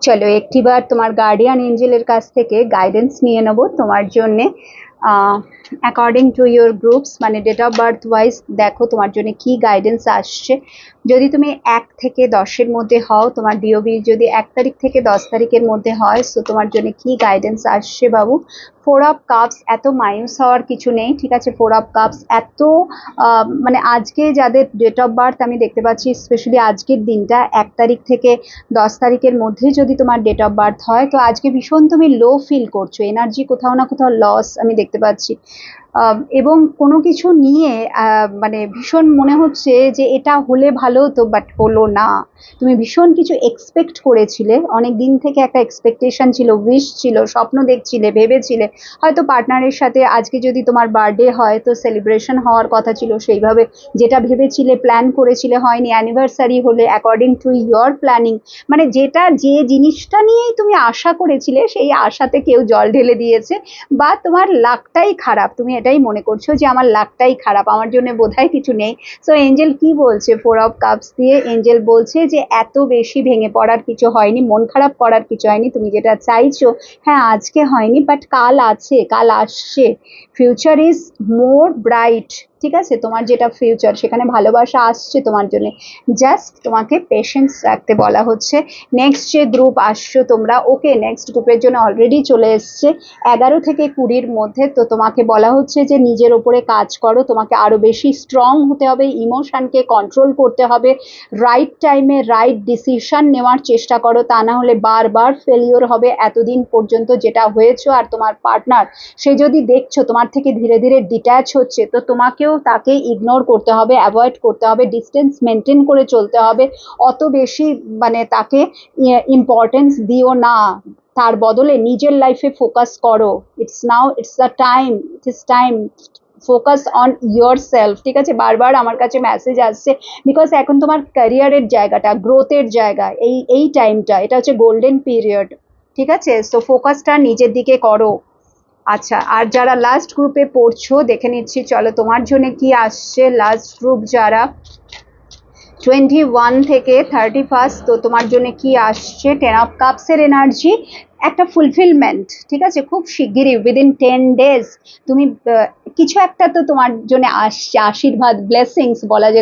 চলো একটিবার তোমার গার্ডিয়ান এঞ্জেলের কাছ থেকে গাইডেন্স নিয়ে নেবো তোমার জন্যে। অ্যাকর্ডিং টু ইউর গ্রুপস, মানে ডেট অফ বার্থ ওয়াইজ দেখো তোমার জন্য কি গাইডেন্স আসছে। যদি তুমি 1 থেকে 10-এর মধ্যে হও, তোমার ডিওবি যদি 1 তারিখ থেকে 10 তারিখের মধ্যে হয়, সো তোমার জন্য কি গাইডেন্স আসছে বাবু। 4 অফ কাপস, এত মায়ুস হওয়ার কিছু নেই, ঠিক আছে। 4 অফ কাপস এত মানে আজকে যাদের ডেট অফ বার্থ আমি দেখতে পাচ্ছি, স্পেশালি আজকের দিনটা 1 তারিখ থেকে 10 তারিখের মধ্যে যদি তোমার ডেট অফ বার্থ হয়, তো আজকে ভীষণ তুমি লো ফিল করছো, এনার্জি কোথাও না কোথাও লস আমি দেখতে পাচ্ছি। এবং কোনো কিছু নিয়ে মানে ভীষণ মনে হচ্ছে যে এটা হলে ভালো হতো, বাট হলো না। তুমি ভীষণ কিছু এক্সপেক্ট করেছিলে, অনেক দিন থেকে একটা এক্সপেকটেশন ছিল, উইশ ছিল, স্বপ্ন দেখছিলে, ভেবেছিলে হয়তো পার্টনারের সাথে আজকে যদি তোমার বার্থডে হয় তো সেলিব্রেশন হওয়ার কথা ছিল, সেইভাবে যেটা ভেবেছিলে প্ল্যান করেছিলে হয়নি। অ্যানিভার্সারি হলে অ্যাকর্ডিং টু ইয়োর প্ল্যানিং, মানে যেটা যে জিনিসটা নিয়েই তুমি আশা করেছিলে সেই আশাতে কেউ জল ঢেলে দিয়েছে, বা তোমার লাকটাই খারাপ, তুমি এটাই মনে করছো যে আমার লাকটাই খারাপ, আমার জন্য বোধহয় কিছু নেই। সো এঞ্জেল কি বলছে 4 অফ কাপস দিয়ে? এঞ্জেল বলছে যে এত বেশি ভেঙে পড়ার কিছু হয়নি, মন খারাপ করার কিছু হয়নি, তুমি যেটা চাইছো হ্যাঁ আজকে হয়নি, বাট কাল আছে, কাল আসছে। ফিউচার ইজ মোর ব্রাইট, ঠিক আছে। তোমার যেটা ফিউচার সেখানে ভালোবাসা আসছে তোমার জন্য, জাস্ট তোমাকে পেশেন্স রাখতে বলা হচ্ছে। নেক্সট যে গ্রুপ আসছো তোমরা, ওকে নেক্সট গ্রুপের জন্য অলরেডি চলে এসছে 11 থেকে 20-র মধ্যে। তো তোমাকে বলা হচ্ছে যে নিজের ওপরে কাজ করো, তোমাকে আরো বেশি স্ট্রং হতে হবে, ইমোশনকে কন্ট্রোল করতে হবে, রাইট টাইমে রাইট ডিসিশন নেওয়ার চেষ্টা করো, তা না হলে বারবার ফেলিওর হবে। এতদিন পর্যন্ত যেটা হয়েছো, আর তোমার পার্টনার সে যদি দেখছো তোমার থেকে ধীরে ধীরে ডিট্যাচ হচ্ছে, তো তোমাকেও তাকে ইগনোর করতে হবে, অ্যাভয়েড করতে হবে, ডিস্টেন্স মেনটেন করে চলতে হবে। অত বেশি মানে তাকে ইম্পর্টেন্স দিও না, তার বদলে নিজের লাইফে ফোকাস করো। It's now, it's the time, it is time, focus on your self, ঠিক আছে। বারবার আমার কাছে মেসেজ আসছে, বিকজ এখন তোমার ক্যারিয়ারের জায়গাটা, গ্রোথের জায়গা, এই টাইমটা এটা হচ্ছে গোল্ডেন পিরিয়ড, ঠিক আছে। সো ফোকাসটা নিজের দিকে করো। আচ্ছা, আর যারা লাস্ট গ্রুপে পড়ছো দেখে নিচ্ছি, চলো তোমার জন্য কি আসছে। লাস্ট গ্রুপ যারা 21 থেকে 31, তো তোমার জন্য কি আসছে। 10 অফ কাপসের এনার্জি, একটা ফুলফিলমেন্ট, ঠিক আছে। খুব শিগগিরই উইদিন 10 ডেজ তুমি কিছু একটা তো তোমার জন্য আসছে, আশীর্বাদ, ব্লেসিংস বলা যায়।